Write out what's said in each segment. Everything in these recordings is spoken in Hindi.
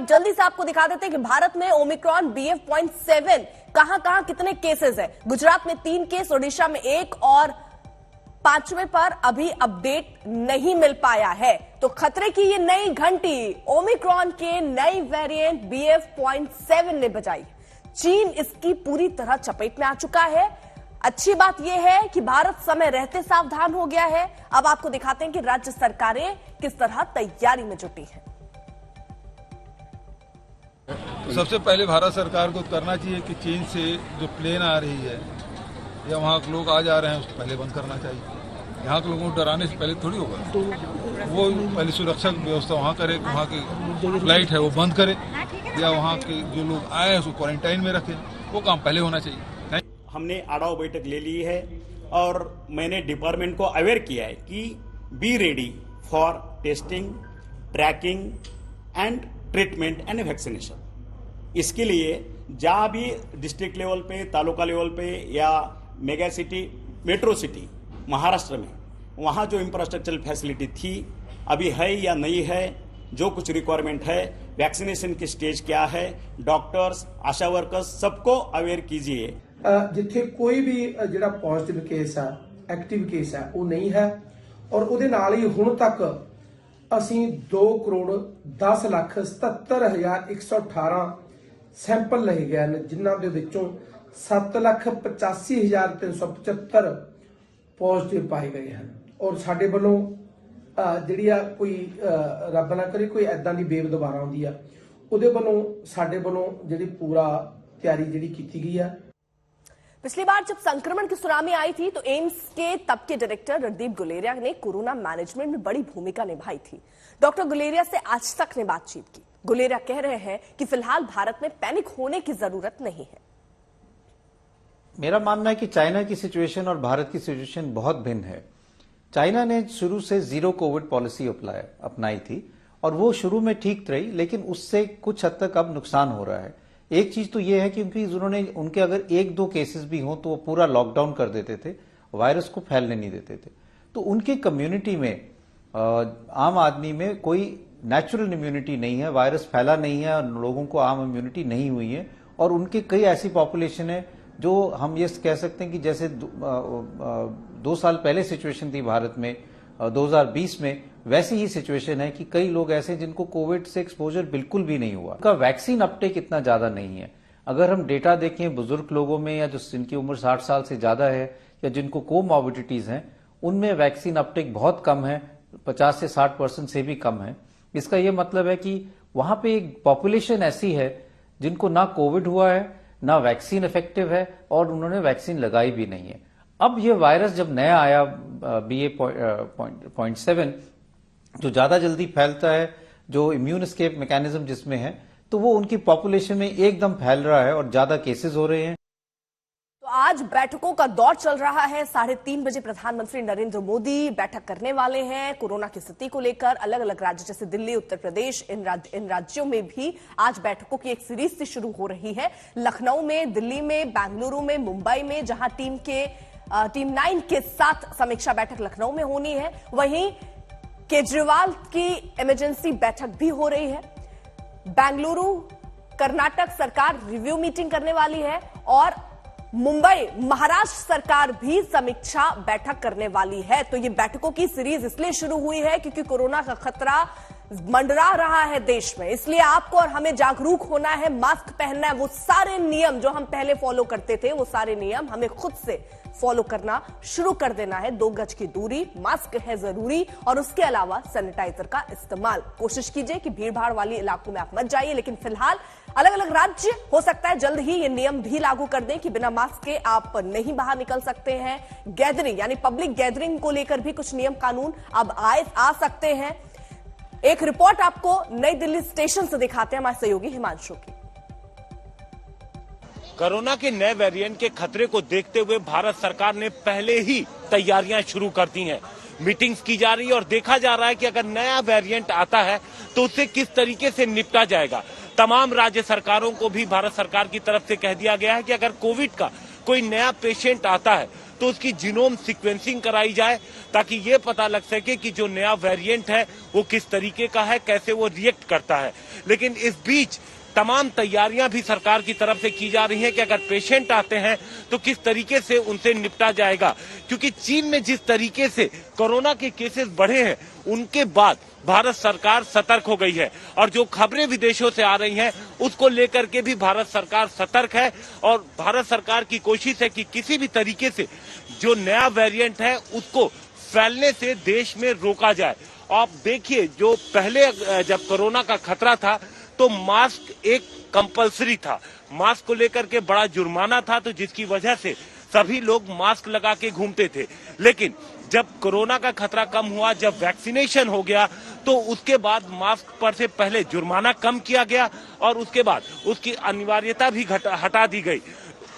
अब जल्दी से आपको दिखा देते हैं कि भारत में ओमिक्रॉन BF.7 कहां कितने केसेस है। गुजरात में 3 केस, ओडिशा में 1 और 5वें पर अभी अपडेट नहीं मिल पाया है। तो खतरे की ये नई घंटी ओमिक्रॉन के नई वेरिएंट BF.7 ने बजाई। चीन इसकी पूरी तरह चपेट में आ चुका है। अच्छी बात यह है कि भारत समय रहते सावधान हो गया है। अब आपको दिखाते हैं कि राज्य सरकारें किस तरह तैयारी में जुटी हैं। सबसे पहले भारत सरकार को करना चाहिए कि चीन से जो प्लेन आ रही है या वहाँ के लोग आ जा रहे हैं उसको पहले बंद करना चाहिए। यहाँ के लोगों को डराने से पहले थोड़ी होगा, वो पहले सुरक्षा की व्यवस्था वहाँ करे, वहाँ की फ्लाइट है वो बंद करे या वहाँ के जो लोग आए हैं उसको क्वारंटाइन में रखें। वो काम पहले होना चाहिए। हमने आड़ाव बैठक ले ली है और मैंने डिपार्टमेंट को अवेयर किया है कि be ready for testing, tracking and treatment and vaccination. इसके लिए जहां भी डिस्ट्रिक्ट लेवल पे, तालुका लेवल पे या mega city, metro city Maharashtra में वहां जो इंफ्रास्ट्रक्चरल फैसिलिटी थी अभी है या नहीं है, जो कुछ रिक्वायरमेंट है, वैक्सीनेशन की स्टेज क्या है, डॉक्टर्स, आशा वर्कर्स सबको अवेयर कीजिए। जिथे कोई भी जिहड़ा पॉजिटिव केस है, एक्टिव केस है, वो नहीं है और उहदे नाल ही हुण तक ਅਸੀਂ 2,10,77,118 सैंपल लए गए हैं, जिन्हां दे विचों 7,85,375 पॉजिटिव पाए गए हैं। और साडे वल्लों जिहड़ी आ कोई रब ना करे कोई ऐदां दी वेव दोबारा आउंदी आ, उहदे वल्लों साडे वल्लों जिहड़ी पूरा तैयारी जिहड़ी कीती गई है। पिछली बार जब संक्रमण की सुनामी आई थी तो एम्स के तब के डायरेक्टर रणदीप गुलेरिया ने कोरोना मैनेजमेंट में बड़ी भूमिका निभाई थी। डॉक्टर गुलेरिया से आज तक ने बातचीत की। गुलेरिया कह रहे हैं कि फिलहाल भारत में पैनिक होने की जरूरत नहीं है। मेरा मानना है कि चाइना की सिचुएशन और भारत की सिचुएशन बहुत भिन्न है। चाइना ने शुरू से जीरो कोविड पॉलिसी अपनाई थी और वो शुरू में ठीक रही, लेकिन उससे कुछ हद तक अब नुकसान हो रहा है। एक चीज तो ये है कि उनके अगर 1-2 केसेस भी हों तो वो पूरा लॉकडाउन कर देते थे, वायरस को फैलने नहीं देते थे। तो उनकी कम्युनिटी में, आम आदमी में कोई नेचुरल इम्यूनिटी नहीं है, वायरस फैला नहीं है और लोगों को आम इम्यूनिटी नहीं हुई है। और उनके कई ऐसी पॉपुलेशन है जो हम ये कह सकते हैं कि जैसे 2 साल पहले सिचुएशन थी भारत में 2020 में, वैसी ही सिचुएशन है कि कई लोग ऐसे जिनको कोविड से एक्सपोजर बिल्कुल भी नहीं हुआ। उनका वैक्सीन अपटेक इतना ज्यादा नहीं है। अगर हम डेटा देखें बुजुर्ग लोगों में या जिनकी उम्र 60 साल से ज्यादा है या जिनको कोमॉर्बिडिटीज हैं, उनमें वैक्सीन अपटेक बहुत कम है, 50 से 60% से भी कम है। इसका यह मतलब है कि वहां पे एक पॉपुलेशन ऐसी है जिनको ना कोविड हुआ है, ना वैक्सीन इफेक्टिव है और उन्होंने वैक्सीन लगाई भी नहीं है। अब ये वायरस जब नया आया BA.7 जो ज्यादा जल्दी फैलता है, जो इम्यून एस्केप मैकेनिज्म जिसमें है, तो वो उनकी पॉपुलेशन में एकदम फैल रहा है और ज्यादा केसेस हो रहे हैं। तो आज बैठकों का दौर चल रहा है। 3:30 बजे प्रधानमंत्री नरेंद्र मोदी बैठक करने वाले हैं कोरोना की स्थिति को लेकर। अलग अलग राज्य जैसे दिल्ली, उत्तर प्रदेश, इन राज्यों में भी आज बैठकों की एक सीरीज से शुरू हो रही है। लखनऊ में, दिल्ली में, बेंगलुरु में, मुंबई में, जहां टीम 9 के साथ समीक्षा बैठक लखनऊ में होनी है, वहीं केजरीवाल की इमरजेंसी बैठक भी हो रही है। बेंगलुरु कर्नाटक सरकार रिव्यू मीटिंग करने वाली है और मुंबई महाराष्ट्र सरकार भी समीक्षा बैठक करने वाली है। तो ये बैठकों की सीरीज इसलिए शुरू हुई है क्योंकि कोरोना का खतरा मंडरा रहा है देश में। इसलिए आपको और हमें जागरूक होना है, मास्क पहनना है। वो सारे नियम जो हम पहले फॉलो करते थे, वो सारे नियम हमें खुद से फॉलो करना शुरू कर देना है। 2 गज की दूरी, मास्क है जरूरी और उसके अलावा सैनिटाइजर का इस्तेमाल। कोशिश कीजिए कि भीड़ भाड़ वाले इलाकों में आप मत जाइए, लेकिन फिलहाल अलग अलग राज्य हो सकता है जल्द ही ये नियम भी लागू कर दें कि बिना मास्क के आप नहीं बाहर निकल सकते हैं। गैदरिंग यानी पब्लिक गैदरिंग को लेकर भी कुछ नियम कानून अब आ सकते हैं। एक रिपोर्ट आपको नई दिल्ली स्टेशन से दिखाते हैं हमारे सहयोगी हिमांशु की। कोरोना के नए वेरिएंट के खतरे को देखते हुए भारत सरकार ने पहले ही तैयारियां शुरू कर दी हैं। मीटिंग्स की जा रही है और देखा जा रहा है कि अगर नया वेरिएंट आता है तो उससे किस तरीके से निपटा जाएगा। तमाम राज्य सरकारों को भी भारत सरकार की तरफ से कह दिया गया है कि अगर कोविड का कोई नया पेशेंट आता है तो तो उसकी जीनोम सीक्वेंसिंग कराई जाए ताकि ये पता लग सके कि जो नया वेरिएंट है वो किस तरीके का है, कैसे वो रिएक्ट करता है। लेकिन इस बीच तमाम तैयारियां भी सरकार की तरफ से की जा रही हैं कि अगर पेशेंट आते हैं तो किस तरीके से उनसे निपटा जाएगा, क्योंकि चीन में जिस तरीके से कोरोना के केसेस बढ़े हैं उनके बाद भारत सरकार सतर्क हो गई है और जो खबरें विदेशों से आ रही हैं उसको लेकर के भी भारत सरकार सतर्क है और भारत सरकार की कोशिश है कि किसी भी तरीके से जो नया वेरिएंट है उसको फैलने से देश में रोका जाए। आप देखिए, जो पहले जब कोरोना का खतरा था तो मास्क एक कंपलसरी था, मास्क को लेकर के बड़ा जुर्माना था, तो जिसकी वजह से सभी लोग मास्क लगा के घूमते थे। लेकिन जब कोरोना का खतरा कम हुआ, जब वैक्सीनेशन हो गया, तो उसके बाद मास्क पर से पहले जुर्माना कम किया गया और उसके बाद उसकी अनिवार्यता भी हटा दी गई।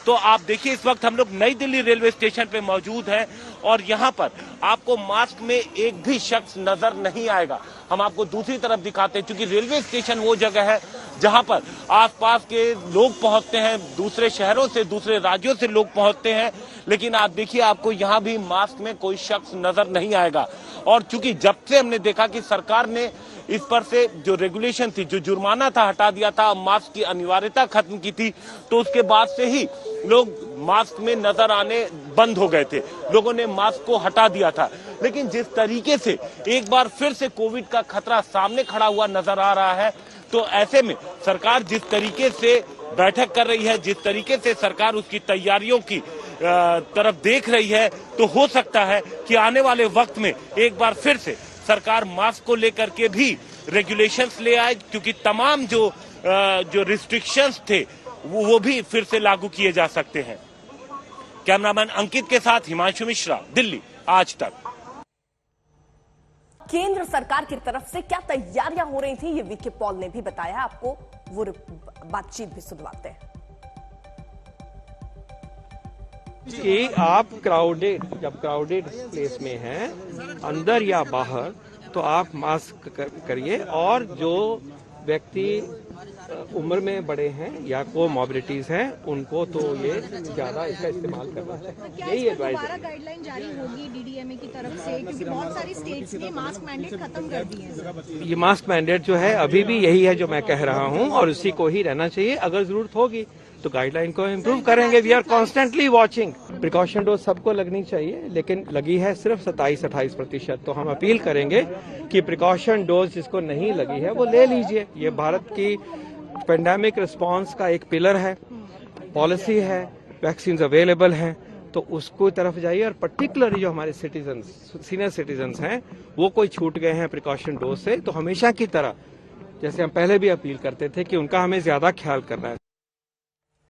तो आप देखिए, इस वक्त हम लोग नई दिल्ली रेलवे स्टेशन पे मौजूद हैं और यहाँ पर आपको मास्क में एक भी शख्स नजर नहीं आएगा। हम आपको दूसरी तरफ दिखाते हैं, क्योंकि रेलवे स्टेशन वो जगह है जहाँ पर आसपास के लोग पहुंचते हैं, दूसरे शहरों से, दूसरे राज्यों से लोग पहुंचते हैं, लेकिन आप देखिए आपको यहाँ भी मास्क में कोई शख्स नजर नहीं आएगा। और चूंकि जब से हमने देखा कि सरकार ने इस पर से जो रेगुलेशन थी, जो जुर्माना था, हटा दिया था, मास्क की अनिवार्यता खत्म की थी, तो उसके बाद से ही लोग मास्क में नजर आने बंद हो गए थे, लोगों ने मास्क को हटा दिया था। लेकिन जिस तरीके से एक बार फिर से कोविड का खतरा सामने खड़ा हुआ नजर आ रहा है, तो ऐसे में सरकार जिस तरीके से बैठक कर रही है, जिस तरीके से सरकार उसकी तैयारियों की तरफ देख रही है, तो हो सकता है कि आने वाले वक्त में एक बार फिर से सरकार मास्क को लेकर के भी रेगुलेशंस ले आए, क्योंकि तमाम जो रिस्ट्रिक्शंस थे वो भी फिर से लागू किए जा सकते हैं। कैमरामैन अंकित के साथ हिमांशु मिश्रा, दिल्ली आज तक। केंद्र सरकार की तरफ से क्या तैयारियां हो रही थी, ये वीके पॉल ने भी बताया, आपको वो बातचीत भी सुनवाते हैं। कि आप जब क्राउडेड प्लेस में हैं, अंदर या बाहर, तो आप मास्क करिए और जो व्यक्ति उम्र में बड़े हैं या कोमॉर्बिडिटीज हैं उनको तो ये ज्यादा इसका इस्तेमाल करना है। यही एडवाइस है। गाइडलाइन जारी होगी डीडीएमए की तरफ से, क्योंकि बहुत सारी स्टेट्स ने मास्क मैंडेट खत्म कर दिए हैं। ये मास्क मैंडेट जो है अभी भी यही है जो मैं कह रहा हूँ और उसी को ही रहना चाहिए। अगर जरूरत होगी तो गाइडलाइन को इम्प्रूव करेंगे। We are constantly watching. Precaution dose सबको लगनी चाहिए, लेकिन लगी है सिर्फ 27-28%। तो हम अपील करेंगे कि प्रिकॉशन डोज जिसको नहीं लगी है वो ले लीजिए। ये भारत की पेंडेमिक रिस्पांस का एक पिलर है, पॉलिसी है, वैक्सीन अवेलेबल हैं, तो उसको तरफ जाइए। और पर्टिकुलरली जो हमारे सीनियर सिटीजन्स हैं वो कोई छूट गए हैं प्रिकॉशन डोज से, तो हमेशा की तरह जैसे हम पहले भी अपील करते थे कि उनका हमें ज्यादा ख्याल करना है।